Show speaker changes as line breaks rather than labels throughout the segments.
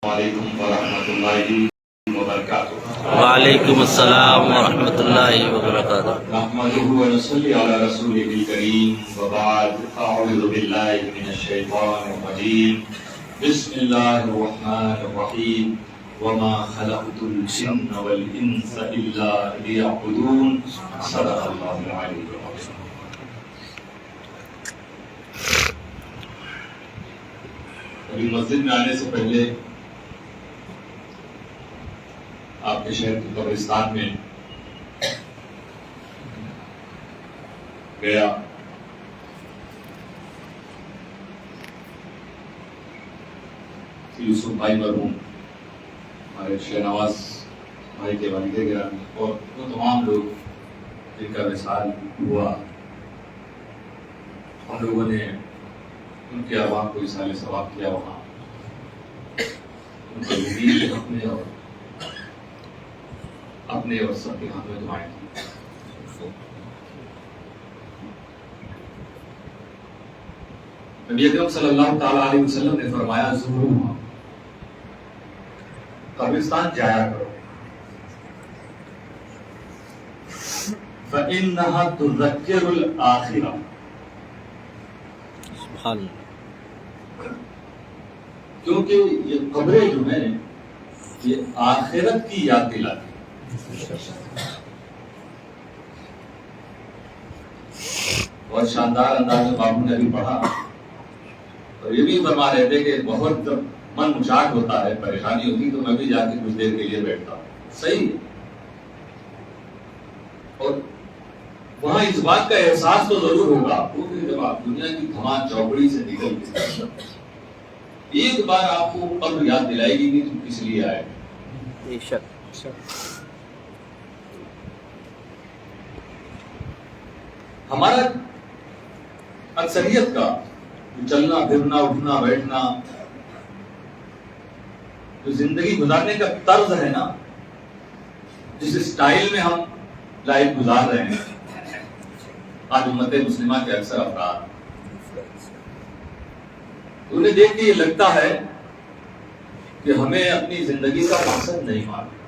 وعلیکم ورحمۃ اللہ وبرکاتہ۔
وعلیکم السلام ورحمۃ اللہ وبرکاتہ۔
نحمده ونصلي على رسوله الكريم وبعد، اعوذ باللہ من الشیطان الرجیم، بسم اللہ الرحمن الرحیم، وما خلقت الجن والانس الا ليعبدون، صدق اللہ العلی العظیم۔ ابھی مسجد میں آنے سے پہلے آپ کے شہر کے قبرستان میں گیا، یوسف بھائی مرحوم، ہمارے شہنواز بھائی کے والد گرامی اور وہ تمام لوگ جن کا وصال ہوا، ہم لوگوں نے ان کے عوام کو اصال ثواب کیا، وہاں ان کے زندگی کے حق میں اور اپنے اور سب کے ہاتھ میں دعائیں کی۔ نبی اکرم صلی اللہ تعالی علیہ وسلم نے فرمایا، ضرور قبرستان جایا کرو، فإنها تذکر الآخرہ،
سبحان اللہ،
کیونکہ یہ قبریں جو ہیں یہ آخرت کی یاد دلاتی ہیں۔ بہت شاندار انداز میں بابو نے بھی پڑھا اور یہ بھی فرما رہے تھے کہ بہت جب من مچاٹ ہوتا ہے، پریشانی ہوتی تو میں بھی جا کے کچھ دیر کے لیے بیٹھتا ہوں، صحیح ہے۔ اور وہاں اس بات کا احساس تو ضرور ہوگا کیونکہ جب آپ دنیا کی دھمان چوکڑی سے نکل کے ایک بار آپ کو قبر یاد دلائے گی کہ تم کس لیے آئے۔
بے شک۔
ہمارا اکثریت کا چلنا پھرنا اٹھنا بیٹھنا، جو زندگی گزارنے کا طرز ہے نا، جس اسٹائل میں ہم لائف گزار رہے ہیں آج امت مسلمہ کے اکثر افراد، انہیں دیکھ کے یہ لگتا ہے کہ ہمیں اپنی زندگی کا مقصد نہیں معلوم۔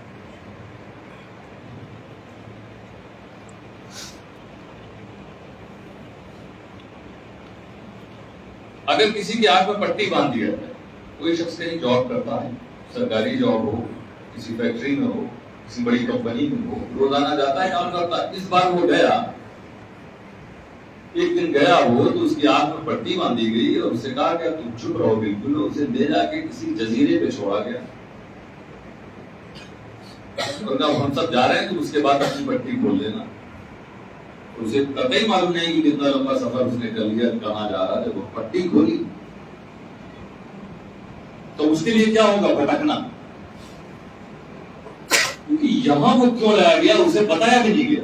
اگر کسی کی آنکھ میں پٹی باندھ دیا جائے، کوئی شخص کہیں جاب کرتا ہے، سرکاری جاب ہو، کسی فیکٹری میں ہو، کسی بڑی کمپنی میں ہو، روزانہ جاتا ہے کام کرتا ہے، اس بار وہ گیا، ایک دن گیا وہ تو اس کی آنکھ میں پٹی باندھی گئی اور اسے کہا کہ تم چپ رہو بالکل، اسے لے جا کے کسی جزیرے پہ چھوڑا گیا، ورنہ ہم سب جا رہے ہیں تو اس کے بعد اپنی پٹی کھول لینا۔ اسے قطعی معلوم نہیں کہ کتنا لمبا سفر اس نے کر لیا، کہاں جا رہا، جب وہ پٹی کھولی تو اس کے لیے کیا ہوگا؟ بھٹکنا، کیونکہ یہاں وہ کیوں لایا گیا اسے بتایا بھی نہیں گیا،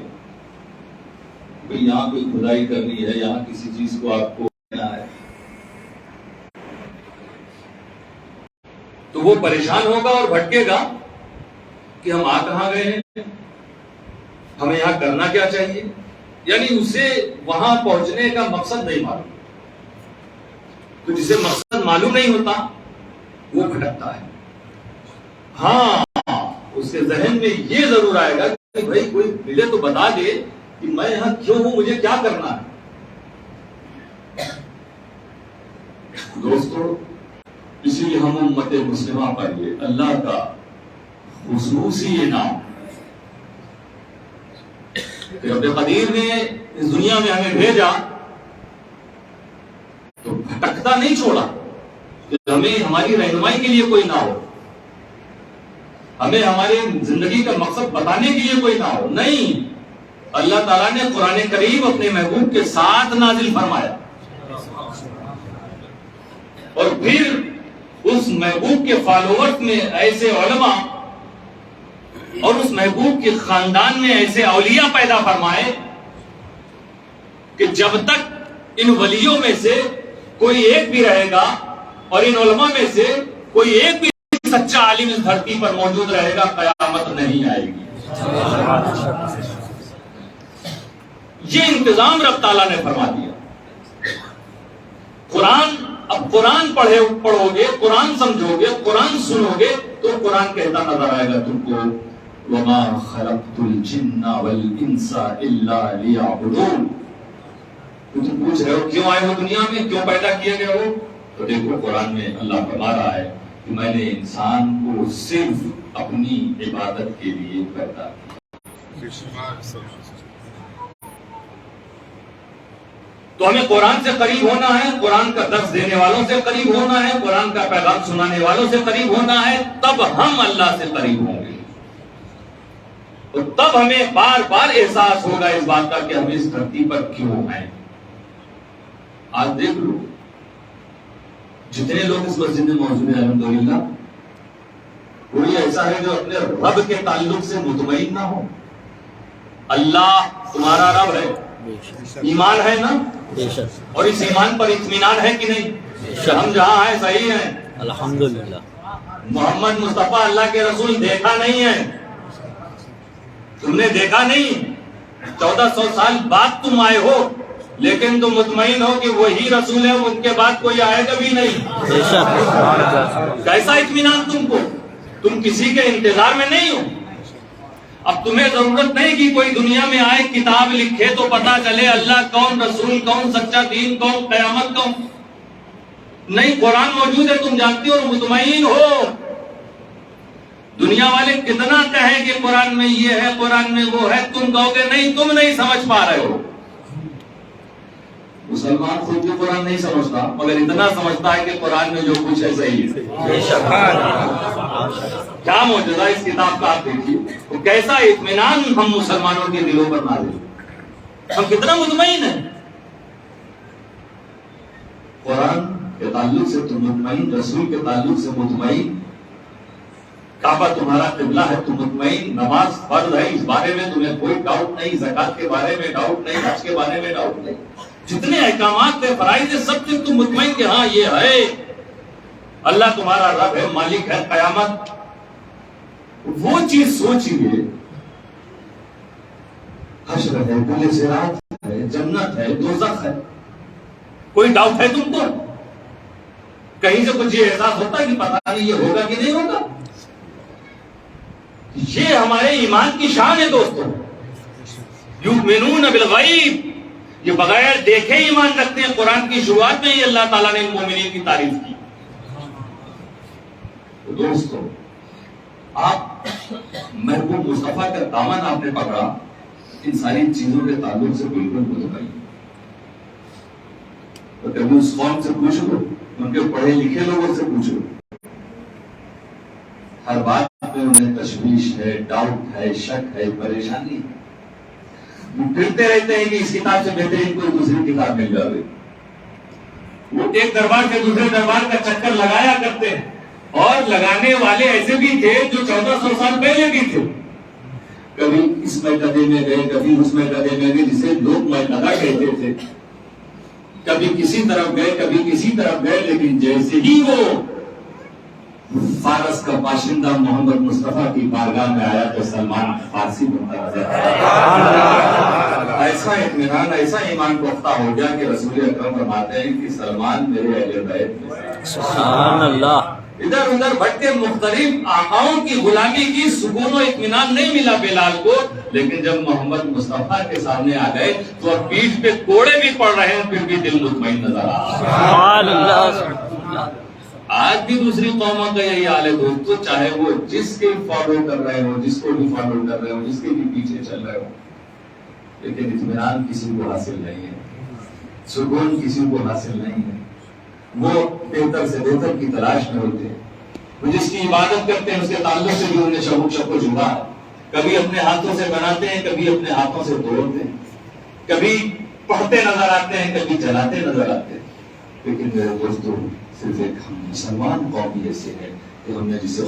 بھئی یہاں کوئی کھدائی کرنی ہے، یہاں کسی چیز کو آپ کو لینا ہے، تو وہ پریشان ہوگا اور بھٹکے گا کہ ہم آ کہاں گئے ہیں، ہمیں یہاں کرنا کیا چاہیے، یعنی اسے وہاں پہنچنے کا مقصد نہیں معلوم۔ تو جسے مقصد معلوم نہیں ہوتا وہ بھٹکتا ہے۔ ہاں، اس کے ذہن میں یہ ضرور آئے گا کہ بھائی کوئی ملے تو بتا دے کہ میں یہاں کیوں ہوں، مجھے کیا کرنا ہے۔ دوستو، اسی لیے ہم امت مسلمہ پر یہ اللہ کا خصوصی انعام کہ رب قدیر نے اس دنیا میں ہمیں بھیجا تو بھٹکتا نہیں چھوڑا کہ ہمیں ہماری رہنمائی کے لیے کوئی نہ ہو، ہمیں ہمارے زندگی کا مقصد بتانے کے لیے کوئی نہ ہو، نہیں، اللہ تعالیٰ نے قرآن کریم اپنے محبوب کے ساتھ نازل فرمایا اور پھر اس محبوب کے فالوورز میں ایسے علماء اور اس محبوب کے خاندان میں ایسے اولیاء پیدا فرمائے کہ جب تک ان ولیوں میں سے کوئی ایک بھی رہے گا اور ان علماء میں سے کوئی ایک بھی سچا عالم اس دھرتی پر موجود رہے گا، قیامت نہیں آئے گی۔ یہ انتظام رب تعالیٰ نے فرما دیا۔ قرآن اب قرآن پڑھو گے، قرآن سمجھو گے، قرآن سنو گے قرآن کہتا نظر آئے گا تم کو وما خلقت الجن والانس الا ليعبدون. تو تم پوچھ رہے ہو کیوں آئے ہو دنیا میں, کیوں پیدا کیے گئے ہو؟ تو دیکھو قرآن میں اللہ فرما رہا ہے کہ میں نے انسان کو صرف اپنی عبادت کے لیے پیدا کیا. تو ہمیں قرآن سے قریب ہونا ہے, قرآن کا درس دینے والوں سے قریب ہونا ہے, قرآن کا پیغام سنانے والوں سے قریب ہونا ہے, تب ہم اللہ سے قریب ہوں گے. تو تب ہمیں بار بار احساس ہوگا اس بات کا کہ ہم اس دھرتی پر کیوں ہیں. آج دیکھ لو جتنے لوگ اس مسجد میں موجود ہیں الحمدللہ, کوئی ایسا ہے جو اپنے رب کے تعلق سے مطمئن نہ ہو. اللہ تمہارا رب ہے, ایمان ہے نا, اور اس ایمان پر اطمینان ہے کہ نہیں کہ ہم جہاں ہیں صحیح ہیں
الحمدللہ.
محمد مصطفیٰ اللہ کے رسول دیکھا نہیں ہے, تم نے دیکھا نہیں, 1400 سال بعد تم آئے ہو, لیکن تم مطمئن ہو کہ وہی رسول ہے, ان کے بعد کوئی آئے گا بھی نہیں. کیسا اطمینان تم کو, تم کسی کے انتظار میں نہیں ہو. اب تمہیں ضرورت نہیں کہ کوئی دنیا میں آئے کتاب لکھے تو پتا چلے اللہ کون, رسول کون, سچا دین کون, قیامت کون. نہیں, قرآن موجود ہے, تم جانتے ہو, مطمئن ہو. دنیا والے کتنا کہیں کہ قرآن میں یہ ہے, قرآن میں وہ ہے, تم کہو گے نہیں, تم نہیں سمجھ پا رہے ہو. مسلمان خود بھی قرآن نہیں سمجھتا, مگر اتنا سمجھتا ہے کہ قرآن میں جو کچھ ہے صحیح ہے. کیا معجزہ اس کتاب کا آپ دیکھیے, تو کیسا اطمینان ہم مسلمانوں کے دلوں پر نازل, ہم کتنا مطمئن ہیں. قرآن کے تعلق سے تم مطمئن, رسول کے تعلق سے مطمئن, کعبہ تمہارا قبلہ ہے تم مطمئن, نماز فرض ہے اس بارے میں تمہیں کوئی ڈاؤٹ نہیں, زکات کے بارے میں ڈاؤٹ نہیں, حج کے بارے میں ڈاؤٹ نہیں, جتنے احکامات تھے فرائض تھے سب سے تم مطمئن کہ ہاں یہ ہے, اللہ تمہارا رب ہے, مالک ہے, قیامت. وہ چیز سوچیے, حشر ہے, پل صراط ہے, جنت ہے, دوزخ ہے, کوئی ڈاؤٹ ہے تم کو؟ کہیں سے کچھ یہ احساس ہوتا ہے کہ پتہ نہیں یہ ہوگا کہ نہیں ہوگا؟ یہ ہمارے ایمان کی شان ہے دوستوں. یؤمنون بالغیب, یہ بغیر دیکھے ایمان رکھتے ہیں. قرآن کی شروعات میں ہی اللہ تعالیٰ نے مومنین کی تعریف کی. تو دوستوں, آپ محبوب مصطفیٰ کا دامن آپ نے پکڑا, ان ساری چیزوں کے تعلق سے بالکل مطمئن. تو کبھی اس قوم سے پوچھ لو, ان کے پڑھے لکھے لوگوں سے پوچھ لو, ہر بات میں انہیں تشویش ہے, ڈاؤٹ ہے, شک ہے, پریشانی ہے. وہ پھرتے رہتے ہیں کہ اس کتاب سے بہترین کوئی دوسری کتاب مل جائے. وہ ایک دربار سے دوسرے دربار کا چکر لگایا کرتے ہیں, اور لگانے والے ایسے بھی تھے جو 1400 سال پہلے بھی تھے. کبھی اس میکدے میں گئے, کبھی اس میکدے میں گئے, جسے لوگ میکدہ کہتے تھے. کبھی کسی طرف گئے, کبھی کسی طرف گئے, لیکن جیسے ہی وہ فارس کا باشندہ محمد مصطفیٰ کی بارگاہ میں آیا تو سلمان فارسی بنتا نظر آیا. ایسا اطمینان, ایسا ایمان پختہ ہو گیا کہ رسول اکرم فرماتے ہیں کہ سلمان میرے اہل بیت میں.
سبحان اللہ.
ادھر ادھر بھٹکے مختلف آقاؤں کی غلامی کی سکون و اطمینان نہیں ملا بلال کو, لیکن جب محمد مصطفیٰ کے سامنے آ گئے تو اب پیٹھ پہ کوڑے بھی پڑ رہے ہیں, پھر بھی دل مطمئن نظر آ رہا.
سبحان اللہ.
آج بھی دوسری قوموں کا یہی حال ہے دوستو, چاہے وہ جس کے فالو کر رہے ہو, جس کو بھی فالو کر رہے ہو, جس کے بھی پیچھے چل رہے ہو, لیکن اطمینان کسی کو حاصل نہیں ہے, سکون کسی کو حاصل نہیں ہے. وہ بہتر سے بہتر کی تلاش میں ہوتے ہیں. وہ جس کی عبادت کرتے ہیں اس کے تعلق سے بھی انہیں شک و شبہ ہے. کبھی اپنے ہاتھوں سے بناتے ہیں, کبھی اپنے ہاتھوں سے توڑتے ہیں, کبھی پڑھتے نظر آتے ہیں, کبھی جلاتے نظر آتے ہیں. لیکن میرے دوستوں, صرف ایک ہم مسلمان قوم ایسے ہے کہ ہم نے جس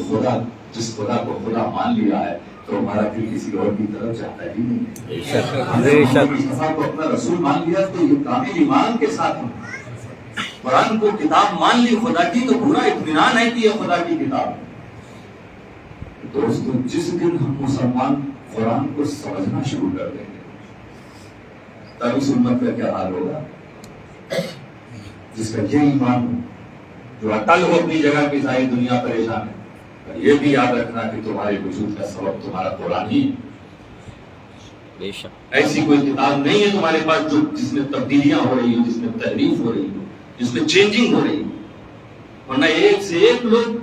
خدا کو خدا مان لیا ہے تو ہمارا دل کسی اور کی طرف جاتا ہی نہیں ہے. ہم نے مصطفیٰ کو اپنا رسول مان لیا تو یہ کامل ایمان کے ساتھ ہم قرآن کو کتاب مان لی خدا کی, تو پورا اطمینان ہے کہ یہ خدا کی کتاب ہے. دوستو, جس دن ہم مسلمان قرآن کو سمجھنا شروع کر دیں گے تب اس امت کا کیا حال ہوگا. جس کا یہ ایمان ہو, جو اٹل ہو اپنی جگہ پہ, ساری دنیا پریشان ہے, اور یہ بھی یاد رکھنا کہ تمہارے وجود کا سبب تمہارا قرآن ہی ہے۔
بے شک
ایسی کوئی کتاب نہیں ہے تمہارے پاس جس میں تبدیلیاں ہو رہی ہیں، جس میں تحریف ہو رہی ہے، جس میں چینجنگ ہو رہی ہے۔ ورنہ ایک سے ایک لوگ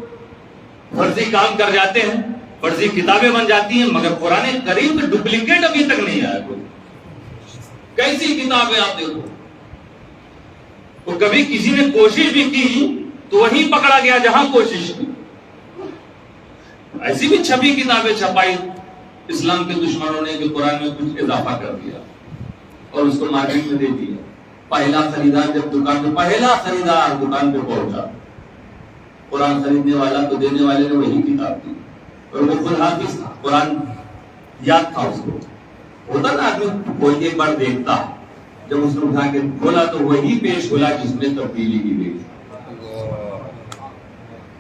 فرضی کام کر جاتے ہیں، فرضی کتابیں بن جاتی ہیں، مگر قرآن کریم کا ڈپلیکیٹ ابھی تک نہیں آیا کوئی۔ کیسی کتاب ہے آپ دیکھو، اور کبھی کسی نے کوشش بھی کی تو وہیں پکڑا گیا جہاں کوشش کی۔ ایسی بھی چھپی کتابیں چھپائی اسلام کے دشمنوں نے کہ قرآن میں کچھ اضافہ کر دیا اور اس کو مارکیٹ میں دے دیا۔ پہلا خریدار جب دکان پہ دکان پہ پہنچا، قرآن خریدنے والا تو دینے والے نے وہی کتاب دی، اور وہ خود حافظ تھا، قرآن یاد تھا اس کو۔ ہوتا نا آدمی کوئی ایک بار دیکھتا، جب اس نے اٹھا کے کھولا تو وہی پیش کھولا جس میں تبدیلی کی گئی۔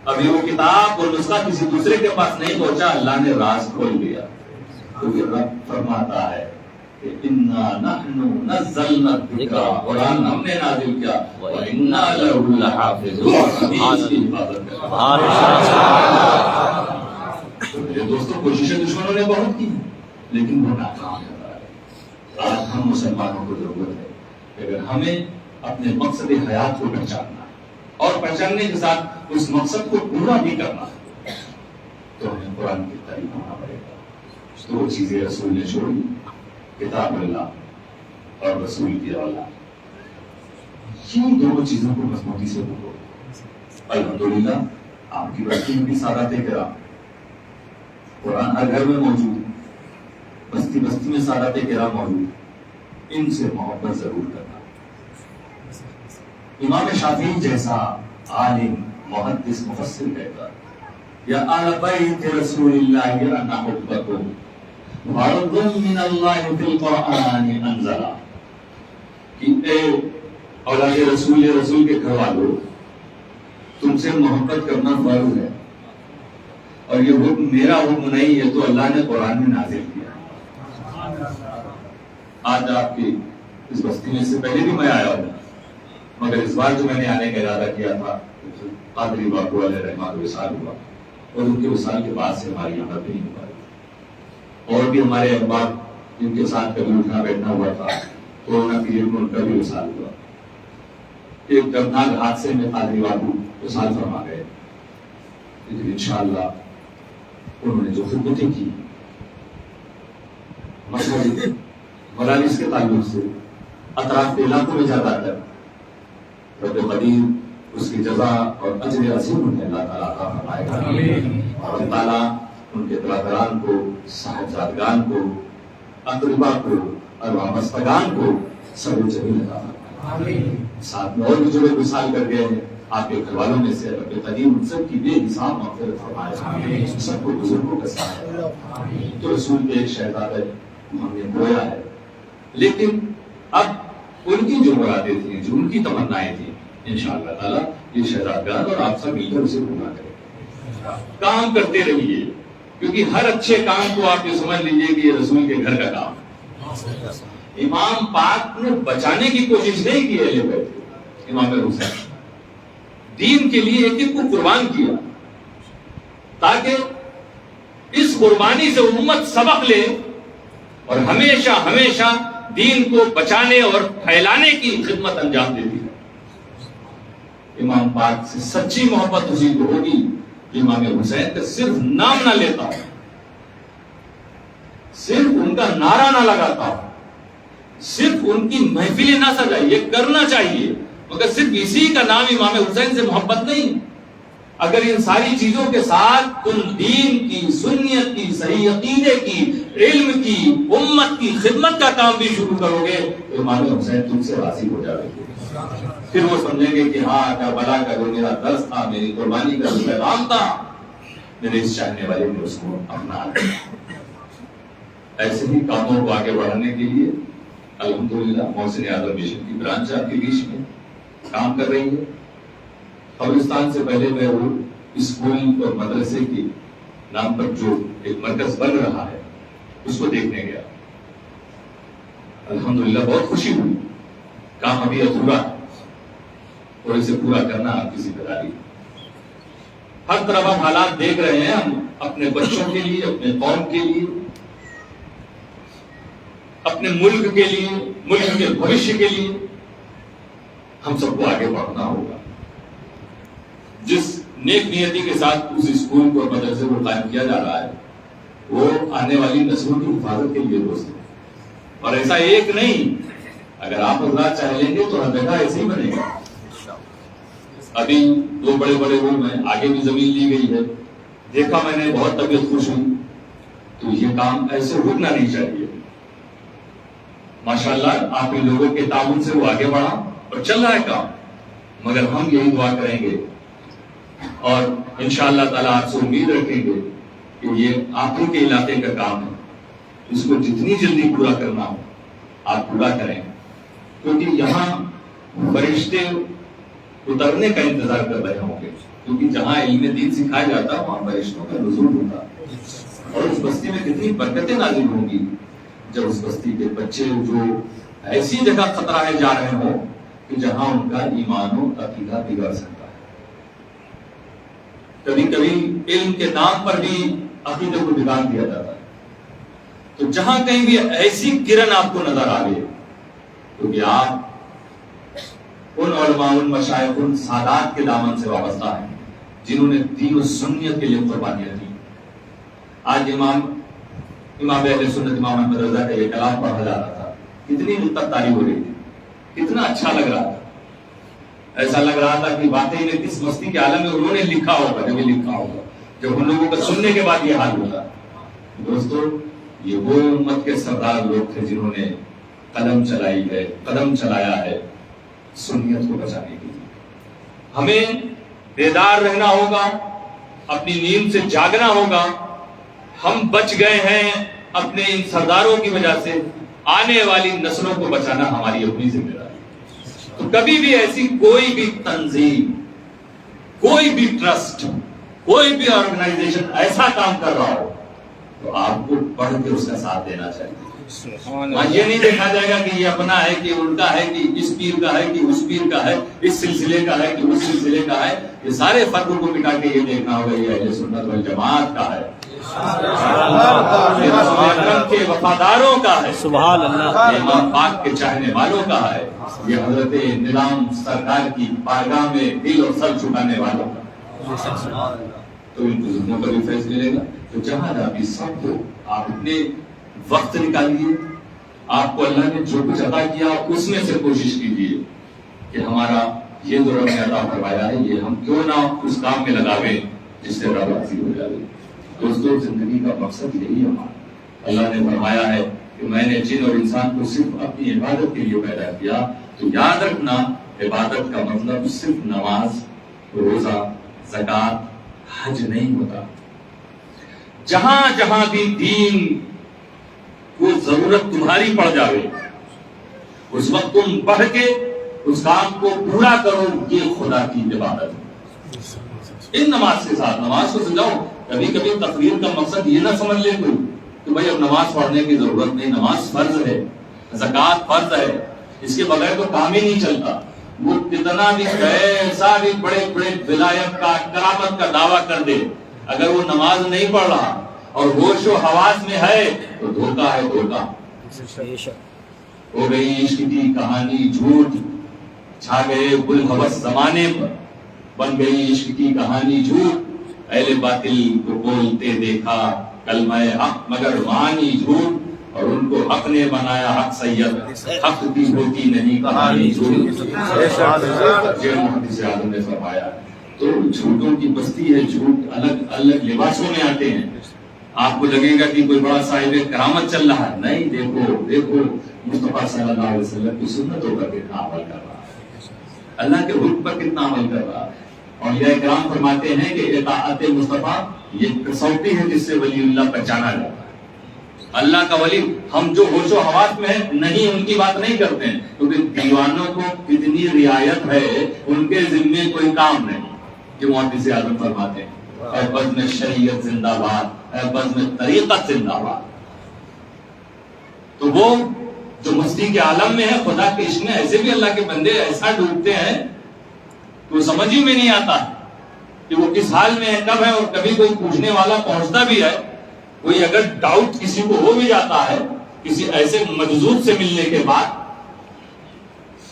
ابھی وہ کتاب اور نسخہ کسی دوسرے کے پاس نہیں پہنچا، اللہ نے راز کھول دیا۔ کیونکہ رب فرماتا ہے کہ انا نحن نزلنا الذکر، قرآن ہم نے نازل کیا، وانا لہ لحافظون، ہم اس کی حفاظت کریں۔ میرے دوستوں، کوششیں دشمنوں نے بہت کی لیکن وہ ناکام ہے۔ آج ہم مسلمانوں کو ضرورت ہے کہ اگر ہمیں اپنے مقصد حیات کو پہچاننا اور پہچاننے کے ساتھ اس مقصد کو پورا بھی کرنا تو ہمیں قرآن کی تعریف ہونا پڑے گا۔ دو چیزیں رسول نے چھوڑی، کتاب اللہ اور رسول کی اولاد۔ یہ دونوں چیزوں کو مضبوطی سے پکڑو۔ الحمدللہ آپ کی بستی میں بھی سادات کرام، قرآن ہر گھر میں موجود، بستی بستی میں سادات کرام موجود، ان سے محبت ضرور کرنا۔ امام شافعی جیسا عالم، محدث، مفسر کہتا یا اہل بیت رسول اللہ انا حبکم فرض من اللہ فی القرآن انزلا، کہ اے اولاد رسول، رسول کے گھر والوں، تم سے محبت کرنا فرض ہے، اور یہ حکم میرا حکم نہیں ہے، تو اللہ نے قرآن میں نازل کیا۔ آج آپ کی اس بستی میں سے پہلے بھی میں آیا ہوں، مگر اس بار جو میں نے آنے کا ارادہ کیا تھا، قادری باپو علیہ رحمۃ وصال ہوا، اور ان کے وصال کے بعد سے ہماری یہاں بھی نہیں ہوا۔ اور بھی ہمارے احباب جن کے ساتھ کبھی اٹھنا بیٹھنا ہوا تھا، کورونا پیریڈ میں ان کا بھی وصال ہوا۔ ایک دردناک حادثے میں قادری باپو وصال فرما گئے، لیکن انشاءاللہ انہوں نے جو خدمتیں کی، مثلا مدارس کے تعلق سے اطراف کے علاقوں میں جاتا کر رب قدیر اس کی جزا اور اجر عظیم انہیں اللہ تعالیٰ عطا فرمائے گا، اور اللہ تعالیٰ ان کے برادران کو، صاحبزادگان کو، اقربا کو اور وابستگان کو صبر جمیل عطا فرمائے۔ ساتھ میں اور بھی جو لوگ وصال کر گئے ہیں آپ کے گھر والوں میں سے، رب قدیم ان سب کی بے حساب مغفرت فرمائے، سب کو بزرگوں کا سایہ۔ تو رسول کے ایک شہزادہ ہم نے بویا ہے، لیکن اب ان کی جو مرادیں تھیں، جو ان کی تمنائیں تھیں، انشاءاللہ تعالیٰ یہ شہزادگان اور آپ سب مل کر اسے پورا کریں۔ کام کرتے رہیے، کیونکہ ہر اچھے کام کو آپ یہ سمجھ لیجئے کہ یہ رسول کے گھر کا کام ہے۔ امام پاک نے بچانے کی کوشش نہیں کی اہل بیت، امام حسین دین کے لیے ایک ایک کو قربان کیا، تاکہ اس قربانی سے امت سبق لے اور ہمیشہ ہمیشہ دین کو بچانے اور پھیلانے کی خدمت انجام دیتی ہے۔ امام پاک سے سچی محبت اسی کو ہوگی جو امام حسین کا صرف نام نہ لیتا ہو، صرف ان کا نعرہ نہ لگاتا ہو، صرف ان کی محفلیں نہ سجائے، یہ کرنا چاہیے، مگر صرف اسی کا نام امام حسین سے محبت نہیں۔ اگر ان ساری چیزوں کے ساتھ تم دین کی، سنیت کی، صحیح عقیدے کی، علم کی، امت کی خدمت کا کام بھی شروع کرو گے تو امام حسین تم سے راضی ہو جائے گے۔ پھر وہ سمجھیں گے کہ ہاں کربلا کا جو میرا درس تھا، میری قربانی کا جو پیغام تھا، میرے اس چاہنے والے نے اس کو اپنا لیا۔ ایسے ہی کاموں کو آگے بڑھانے کے لیے الحمدللہ محسن اعظم مشن کی برانچ آپ کے بیچ میں کام کر رہی ہے۔ قبرستان سے پہلے میں وہ اسکول اور مدرسے کی نام پر جو ایک مرکز بن رہا ہے اس کو دیکھنے گیا، الحمدللہ بہت خوشی ہوئی۔ کام ابھی ادھورا ہے اور اسے پورا کرنا آپ کی ذمہ داری ہے۔ ہر طرف ہم حالات دیکھ رہے ہیں، ہم اپنے بچوں کے لیے، اپنے قوم کے لیے، اپنے ملک کے لیے، ملک کے بھوشیہ کے لیے ہم سب کو آگے بڑھنا ہوگا۔ جس نیک نیتی کے ساتھ اس اسکول کو اور مدرسے کو قائم کیا جا رہا ہے وہ آنے والی نسلوں کی حفاظت کے لیے درست ہے، اور ایسا ایک نہیں، اگر آپ حضرات چاہ لیں گے تو ہر جگہ ایسے ہی بنے گا۔ ابھی 2 بڑے بڑے روم ہیں، آگے بھی زمین لی گئی ہے، دیکھا میں نے، بہت طبیعت خوش ہوئی۔ تو یہ کام ایسے رکنا نہیں چاہیے۔ ماشاءاللہ آپ ان لوگوں کے تعاون سے وہ آگے بڑھا اور چل رہا ہے کام، مگر ہم یہی دعا کریں گے اور انشاءاللہ تعالیٰ آپ سے امید رکھیں گے کہ یہ آپ ہی کے علاقے کا کام ہے، اس کو جتنی جلدی پورا کرنا ہو آپ پورا کریں، کیونکہ یہاں فرشتے اترنے کا انتظار کر رہے ہوں گے، کیونکہ جہاں علم دین سکھایا جاتا ہے وہاں فرشتوں کا نزول ہوتا ہے، اور اس بستی میں کتنی برکتیں نازل ہوں گی جب اس بستی کے بچے جو ایسی جگہ خطرائے جا رہے ہوں کہ جہاں ان کا ایمان و عقیدہ بگڑ سکتا ہے۔ کبھی کبھی علم کے نام پر بھی عقیدے کو بگاڑ دیا جاتا ہے۔ تو جہاں کہیں بھی ایسی کرن آپ کو نظر آ گئی، کیونکہ آپ ان علماء، ان مشائخ، ان سادات کے دامن سے وابستہ ہیں جنہوں نے دین و سنیت کے لیے قربانیاں دی۔ آج امام اہل سنت امام احمد رضا کا یہ کلام پڑھا جا رہا تھا، کتنی نکتہ تاری ہو رہی تھی، کتنا اچھا لگ رہا تھا، ایسا لگ رہا تھا کہ واقعی میں کس مستی کے عالم میں انہوں نے لکھا ہوگا، جب لکھا ہوگا جب ہم لوگوں کا سننے کے بعد یہ حال ہوگا۔ دوستو، یہ وہ امت کے سردار لوگ تھے جنہوں نے قدم چلائی ہے، قدم چلایا ہے سنیت کو بچانے کے لیے۔ ہمیں بیدار رہنا ہوگا، اپنی نیند سے جاگنا ہوگا۔ ہم بچ گئے ہیں اپنے ان سرداروں کی وجہ سے، آنے والی نسلوں کو بچانا ہماری اپنی ذمہ داری ہے۔ تو کبھی بھی ایسی کوئی بھی تنظیم، کوئی بھی ٹرسٹ، کوئی بھی آرگنائزیشن ایسا کام کر رہا ہو تو آپ کو پڑھ کے اس کا ساتھ دینا چاہیے۔ یہ نہیں دیکھا جائے گا کہ یہ اپنا ہے، کہ ان کا ہے، کہ اس پیر کا ہے، کہ اس پیر کا ہے، اس سلسلے کا ہے، کہ اس سلسلے کا ہے۔ یہ سارے فرقوں کو مٹا کے یہ دیکھنا ہوگا یہ اہل سنت والجماعت کا ہے، یہ رسول اکرم کے وفاداروں کا ہے،
سبحان اللہ،
یہ امام پاک کے چاہنے والوں کا ہے، یہ حضرت نظام سرکار کی بارگاہ میں دل اور سر جھکانے والوں کا۔ تو ان بزرگوں کا بھی فیض ملے گا۔ تو جہاں جہاں بھی سب کو آپ اپنے وقت نکالیے، آپ کو اللہ نے جو کچھ عطا کیا اس میں سے کوشش کیجیے کہ ہمارا یہ جو رب نے عطا فرمایا ہے یہ ہم کیوں نہ اس کام میں لگاویں جس سے رب راضی ہو جائے۔ دوستوں، زندگی کا مقصد یہی ہمارا، اللہ نے فرمایا ہے کہ میں نے جن اور انسان کو صرف اپنی عبادت کے لیے پیدا کیا۔ تو یاد رکھنا، عبادت کا مطلب صرف نماز، روزہ، زکوٰۃ، حج نہیں ہوتا۔ جہاں جہاں بھی دین کو ضرورت تمہاری پڑ جاوے اس وقت تم بڑھ کے اس کام کو پورا کرو، یہ خدا کی عبادت ہے۔ ان نماز کے ساتھ نماز کو سجاؤ۔ کبھی کبھی تقریر کا مقصد یہ نہ سمجھ لے کوئی کہ بھائی اب نماز پڑھنے کی ضرورت نہیں، نماز فرض ہے، زکوٰۃ فرض ہے، اس کے بغیر تو کام ہی نہیں چلتا۔ وہ کتنا بھی کیسا بھی بڑے بڑے ولایت کا، کرامت کا دعویٰ کر دے، اگر وہ نماز نہیں پڑھ رہا اور ہوش و حواس میں ہے تو دھوکا ہے، دھوکا ہو گئی۔ عشق کی کہانی جھوٹ، چھا گئے گل ہوس زمانے پر، بن گئی عشق کی کہانی جھوٹ، اہل باطل کو بولتے دیکھا کلمہ حق مگر معنی جھوٹ، اور ان کو حق نے بنایا حق سید، حق کی ہوتی نہیں کہانی جھوٹ۔ یہ محدث اعظم نے فرمایا۔ تو جھوٹوں کی بستی ہے، جھوٹ الگ الگ لباسوں میں آتے ہیں۔ آپ کو لگے گا کہ کوئی بڑا صاحب کرامت چل رہا ہے، نہیں، دیکھو مصطفیٰ صلی اللہ علیہ وسلم کی سنتوں پر کتنا عمل کر رہا ہے، اللہ کے حکم پر کتنا عمل کر رہا ہے۔ اولیاء کرام فرماتے ہیں کہ اطاعت مصطفیٰ یہ کسوٹی ہے جس سے ولی اللہ پہچانا جاتا ہے۔ اللہ کا ولی، ہم جو ہوش و حواس میں ہیں نہیں ان کی بات نہیں کرتے ہیں، کیونکہ دیوانوں کو کتنی رعایت ہے، ان کے ذمے کوئی کام نہیں۔ جو محدث اعظم فرماتے ہیں اے بزم شریعت زندہ باد، اے بزم طریقت زندہ باد۔ تو وہ جو مستی کے عالم میں ہے، خدا کے عشق میں ایسے بھی اللہ کے بندے ایسا ڈوبتے ہیں کہ وہ سمجھ ہی میں نہیں آتا کہ وہ کس حال میں ہے، کب ہے، اور کبھی کوئی پوچھنے والا پہنچتا بھی ہے، کوئی اگر ڈاؤٹ کسی کو ہو بھی جاتا ہے کسی ایسے مجذوب سے ملنے کے بعد،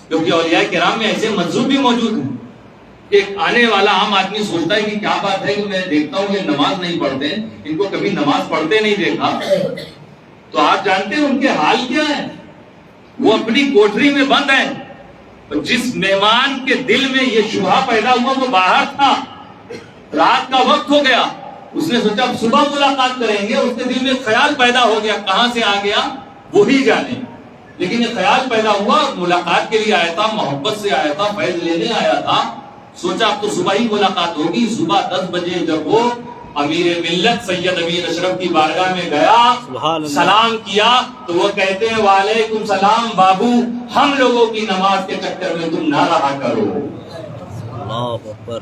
کیونکہ اولیاء کرام میں ایسے مجذوب بھی موجود ہیں، ایک آنے والا عام آدمی سوچتا ہے کہ کیا بات ہے کہ میں دیکھتا ہوں یہ نماز نہیں پڑھتے، ان کو کبھی نماز پڑھتے نہیں دیکھا، تو آپ جانتے ہیں ان کے حال کیا ہے، وہ اپنی کوٹری میں بند ہیں، اور جس مہمان کے دل میں یہ شبہ پیدا ہوا وہ باہر تھا، رات کا وقت ہو گیا، اس نے سوچا اب صبح ملاقات کریں گے، اس کے دل میں خیال پیدا ہو گیا، کہاں سے آ گیا وہی جانے، لیکن یہ خیال پیدا ہوا، ملاقات کے لیے آیا تھا، محبت سے آیا تھا، فیض لینے آیا تھا، سوچا اب تو صبح ہی ملاقات ہوگی۔ صبح 10 بجے جب وہ امیر ملت سید امیر اشرف کی بارگاہ میں گیا، سلام کیا، تو وہ کہتے ہیں وعلیکم سلام بابو، ہم لوگوں کی نماز کے چکر میں تم نہ رہا کرو،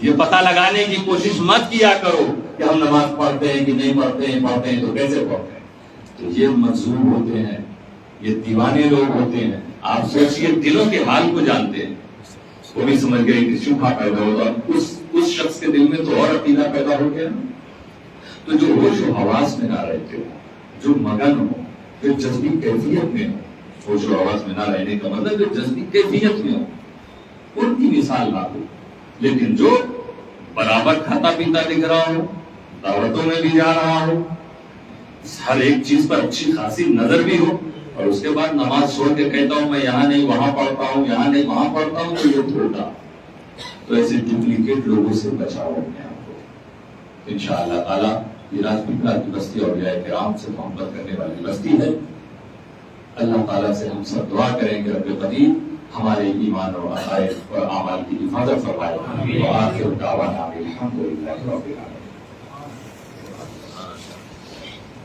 یہ پتہ لگانے کی کوشش مت کیا کرو کہ ہم نماز پڑھتے ہیں کہ نہیں پڑھتے ہیں، پڑھتے ہیں تو کیسے پڑھتے ہیں۔ تو یہ مجذوب ہوتے ہیں، یہ دیوانے لوگ ہوتے ہیں، آپ سوچئے دلوں کے حال کو جانتے ہیں، وہ بھی سمجھ گئے کہ شبہ پیدا ہوگا، اس شخص کے دل میں تو اور عقیدہ پیدا ہو گیا۔ تو جو ہوش و حواس میں نہ رہتے ہو، جو مگن ہو، جو جذبی کیفیت میں ہو، ہوش و حواس میں نہ رہنے کا مطلب جو جذبی کیفیت میں ہو، ان کی مثال نہ ہو، لیکن جو برابر کھاتا پیتا دکھ رہا ہو، دعوتوں میں بھی جا رہا ہو، ہر ایک چیز پر اچھی خاصی نظر بھی ہو، اور اس کے بعد نماز چھوڑ کے کہتا ہوں میں یہاں نہیں وہاں پڑھتا ہوں، یہاں نہیں وہاں پڑھتا ہوں، تو یہ دھوکا۔ تو ایسے ڈپلیکیٹ لوگوں سے بچاؤ اپنے آپ کو۔ انشاءاللہ تعالیٰ یہ راجپورہ کی بستی اولیاء کرام سے محبت کرنے والی بستی ہے۔ اللہ تعالیٰ سے ہم سب دعا کریں کہ رب قدیر ہمارے ایمان اور عقائد اور اعمال کی حفاظت فرمائے۔ وآخر دعوانا الحمدللہ رب العالمین۔